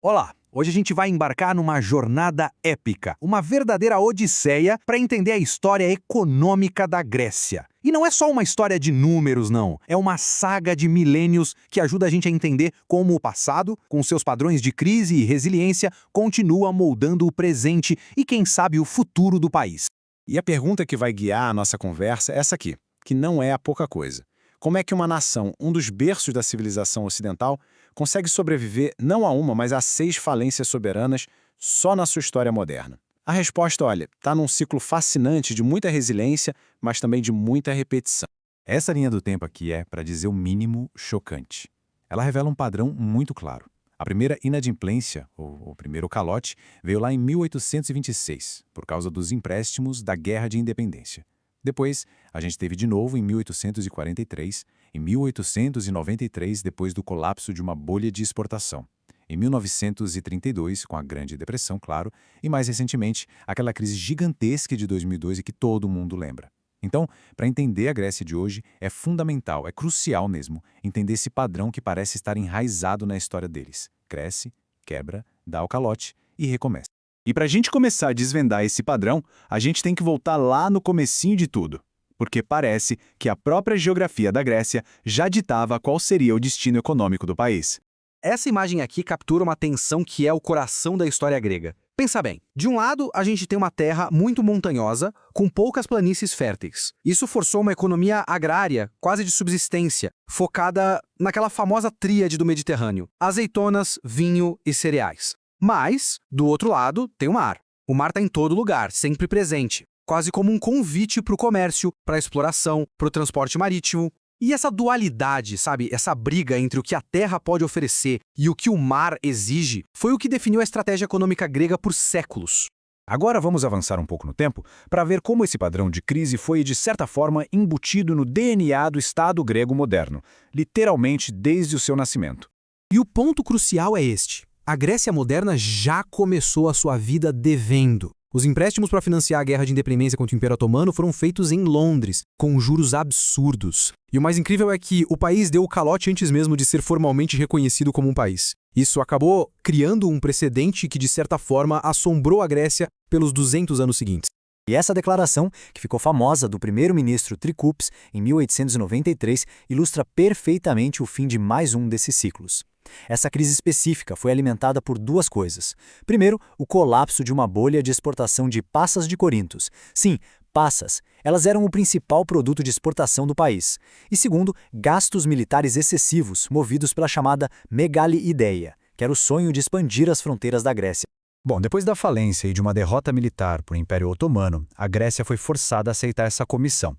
Olá! Hoje a gente vai embarcar numa jornada épica, uma verdadeira odisseia para entender a história econômica da Grécia. E não é só uma história de números, não. É uma saga de milênios que ajuda a gente a entender como o passado, com seus padrões de crise e resiliência, continua moldando o presente e, quem sabe, o futuro do país. E a pergunta que vai guiar a nossa conversa é essa aqui, que não é a pouca coisa. Como é que uma nação, um dos berços da civilização ocidental, consegue sobreviver não a uma, mas a 6 falências soberanas só na sua história moderna? A resposta, olha, está num ciclo fascinante de muita resiliência, mas também de muita repetição. Essa linha do tempo aqui é, para dizer o mínimo, chocante. Ela revela um padrão muito claro. A primeira inadimplência, ou o primeiro calote, veio lá em 1826, por causa dos empréstimos da Guerra de Independência. Depois, a gente teve de novo em 1843, em 1893, depois do colapso de uma bolha de exportação. Em 1932, com a Grande Depressão, claro, e mais recentemente, aquela crise gigantesca de 2002 e que todo mundo lembra. Então, para entender a Grécia de hoje, é fundamental, é crucial mesmo, entender esse padrão que parece estar enraizado na história deles. Cresce, quebra, dá o calote e recomeça. E para a gente começar a desvendar esse padrão, a gente tem que voltar lá no comecinho de tudo. Porque parece que a própria geografia da Grécia já ditava qual seria o destino econômico do país. Essa imagem aqui captura uma tensão que é o coração da história grega. Pensa bem, de um lado a gente tem uma terra muito montanhosa, com poucas planícies férteis. Isso forçou uma economia agrária, quase de subsistência, focada naquela famosa tríade do Mediterrâneo: azeitonas, vinho e cereais. Mas, do outro lado, tem o mar. O mar está em todo lugar, sempre presente, quase como um convite para o comércio, para a exploração, para o transporte marítimo. E essa dualidade, sabe, essa briga entre o que a terra pode oferecer e o que o mar exige, foi o que definiu a estratégia econômica grega por séculos. Agora vamos avançar um pouco no tempo para ver como esse padrão de crise foi, de certa forma, embutido no DNA do Estado grego moderno, literalmente desde o seu nascimento. E o ponto crucial é este: a Grécia moderna já começou a sua vida devendo. Os empréstimos para financiar a guerra de independência contra o Império Otomano foram feitos em Londres, com juros absurdos. E o mais incrível é que o país deu o calote antes mesmo de ser formalmente reconhecido como um país. Isso acabou criando um precedente que, de certa forma, assombrou a Grécia pelos 200 anos seguintes. E essa declaração, que ficou famosa do primeiro-ministro Trikoups em 1893, ilustra perfeitamente o fim de mais um desses ciclos. Essa crise específica foi alimentada por duas coisas. Primeiro, o colapso de uma bolha de exportação de passas de Corintos. Sim, passas. Elas eram o principal produto de exportação do país. E segundo, gastos militares excessivos, movidos pela chamada megali-ideia, que era o sonho de expandir as fronteiras da Grécia. Bom, depois da falência e de uma derrota militar para o Império Otomano, a Grécia foi forçada a aceitar essa comissão.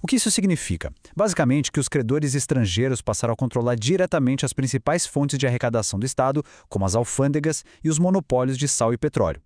O que isso significa? Basicamente que os credores estrangeiros passaram a controlar diretamente as principais fontes de arrecadação do Estado, como as alfândegas e os monopólios de sal e petróleo.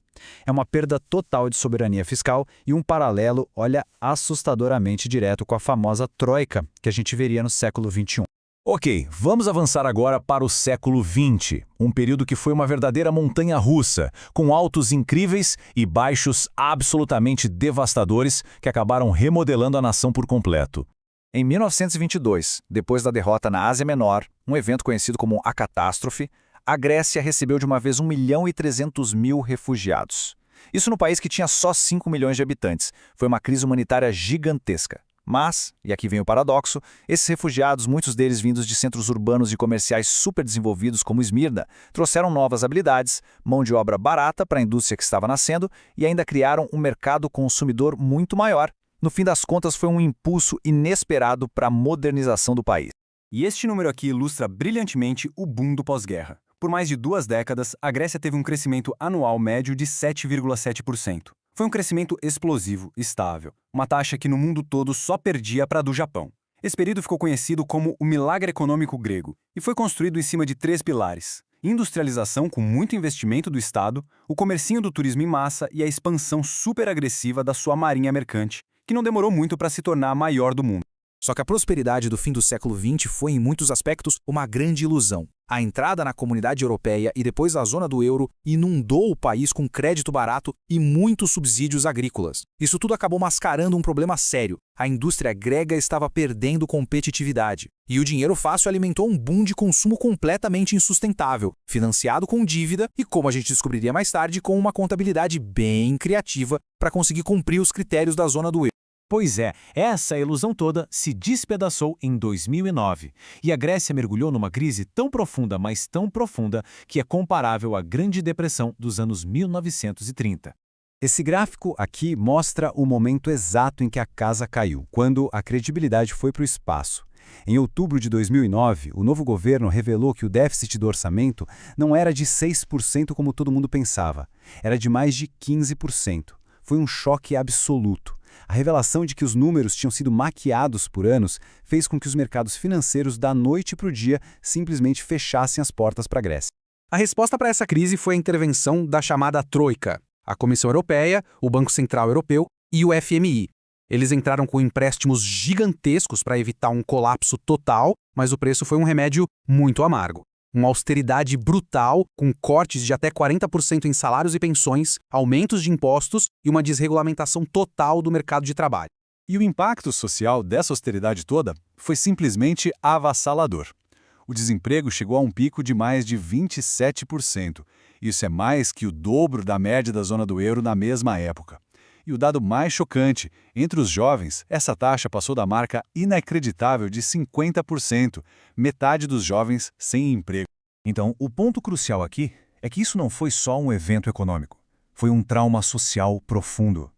É uma perda total de soberania fiscal e um paralelo, olha, assustadoramente direto com a famosa Troika, que a gente veria no século XXI. Ok, vamos avançar agora para o século XX, um período que foi uma verdadeira montanha-russa, com altos incríveis e baixos absolutamente devastadores que acabaram remodelando a nação por completo. Em 1922, depois da derrota na Ásia Menor, um evento conhecido como a Catástrofe, a Grécia recebeu de uma vez 1.300.000 refugiados. Isso no país que tinha só 5 milhões de habitantes. Foi uma crise humanitária gigantesca. Mas, e aqui vem o paradoxo, esses refugiados, muitos deles vindos de centros urbanos e comerciais super desenvolvidos como Esmirna, trouxeram novas habilidades, mão de obra barata para a indústria que estava nascendo e ainda criaram um mercado consumidor muito maior. No fim das contas, foi um impulso inesperado para a modernização do país. E este número aqui ilustra brilhantemente o boom do pós-guerra. Por mais de 2 décadas, a Grécia teve um crescimento anual médio de 7,7%. Foi um crescimento explosivo, estável, uma taxa que no mundo todo só perdia para a do Japão. Esse período ficou conhecido como o milagre econômico grego e foi construído em cima de 3 pilares: industrialização com muito investimento do Estado, o comercinho do turismo em massa e a expansão super agressiva da sua marinha mercante, que não demorou muito para se tornar a maior do mundo. Só que a prosperidade do fim do século XX foi, em muitos aspectos, uma grande ilusão. A entrada na comunidade europeia e depois a zona do euro inundou o país com crédito barato e muitos subsídios agrícolas. Isso tudo acabou mascarando um problema sério. A indústria grega estava perdendo competitividade. E o dinheiro fácil alimentou um boom de consumo completamente insustentável, financiado com dívida e, como a gente descobriria mais tarde, com uma contabilidade bem criativa para conseguir cumprir os critérios da zona do euro. Pois é, essa ilusão toda se despedaçou em 2009 e a Grécia mergulhou numa crise tão profunda, mas tão profunda, que é comparável à Grande Depressão dos anos 1930. Esse gráfico aqui mostra o momento exato em que a casa caiu, quando a credibilidade foi para o espaço. Em outubro de 2009, o novo governo revelou que o déficit do orçamento não era de 6% como todo mundo pensava, era de mais de 15%. Foi um choque absoluto. A revelação de que os números tinham sido maquiados por anos fez com que os mercados financeiros da noite para o dia simplesmente fechassem as portas para a Grécia. A resposta para essa crise foi a intervenção da chamada Troika, a Comissão Europeia, o Banco Central Europeu e o FMI. Eles entraram com empréstimos gigantescos para evitar um colapso total, mas o preço foi um remédio muito amargo. Uma austeridade brutal, com cortes de até 40% em salários e pensões, aumentos de impostos e uma desregulamentação total do mercado de trabalho. E o impacto social dessa austeridade toda foi simplesmente avassalador. O desemprego chegou a um pico de mais de 27%. Isso é mais que o dobro da média da zona do euro na mesma época. E o dado mais chocante, entre os jovens, essa taxa passou da marca inacreditável de 50%, metade dos jovens sem emprego. Então, o ponto crucial aqui é que isso não foi só um evento econômico, foi um trauma social profundo.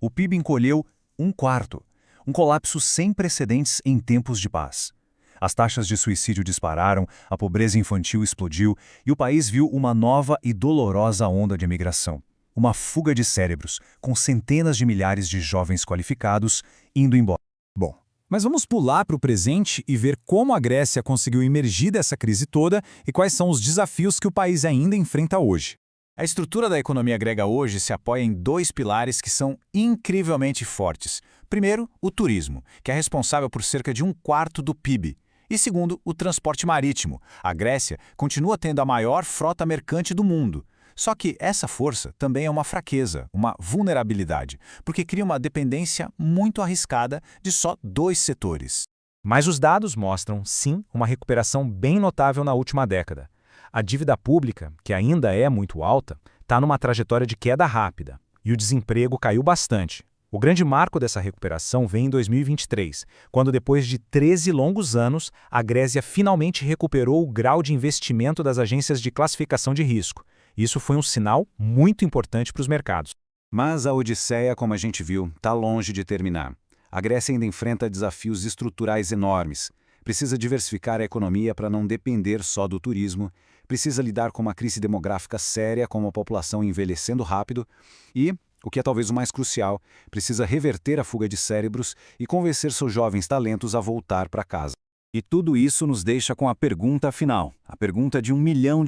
O PIB encolheu 1/4, um colapso sem precedentes em tempos de paz. As taxas de suicídio dispararam, a pobreza infantil explodiu e o país viu uma nova e dolorosa onda de imigração. Uma fuga de cérebros, com centenas de milhares de jovens qualificados indo embora. Bom, mas vamos pular para o presente e ver como a Grécia conseguiu emergir dessa crise toda e quais são os desafios que o país ainda enfrenta hoje. A estrutura da economia grega hoje se apoia em 2 pilares que são incrivelmente fortes. Primeiro, o turismo, que é responsável por cerca de 1/4 do PIB. E segundo, o transporte marítimo. A Grécia continua tendo a maior frota mercante do mundo. Só que essa força também é uma fraqueza, uma vulnerabilidade, porque cria uma dependência muito arriscada de só 2 setores. Mas os dados mostram, sim, uma recuperação bem notável na última década. A dívida pública, que ainda é muito alta, está numa trajetória de queda rápida, e o desemprego caiu bastante. O grande marco dessa recuperação vem em 2023, quando depois de 13 longos anos, a Grécia finalmente recuperou o grau de investimento das agências de classificação de risco. Isso foi um sinal muito importante para os mercados. Mas a odisseia, como a gente viu, está longe de terminar. A Grécia ainda enfrenta desafios estruturais enormes. Precisa diversificar a economia para não depender só do turismo, precisa lidar com uma crise demográfica séria, com uma população envelhecendo rápido e, o que é talvez o mais crucial, precisa reverter a fuga de cérebros e convencer seus jovens talentos a voltar para casa. E tudo isso nos deixa com a pergunta final, a pergunta de $1 milhão.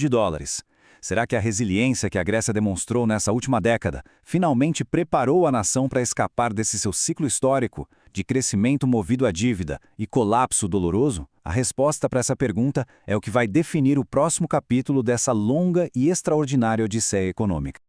Será que a resiliência que a Grécia demonstrou nessa última década finalmente preparou a nação para escapar desse seu ciclo histórico de crescimento movido à dívida e colapso doloroso? A resposta para essa pergunta é o que vai definir o próximo capítulo dessa longa e extraordinária odisseia econômica.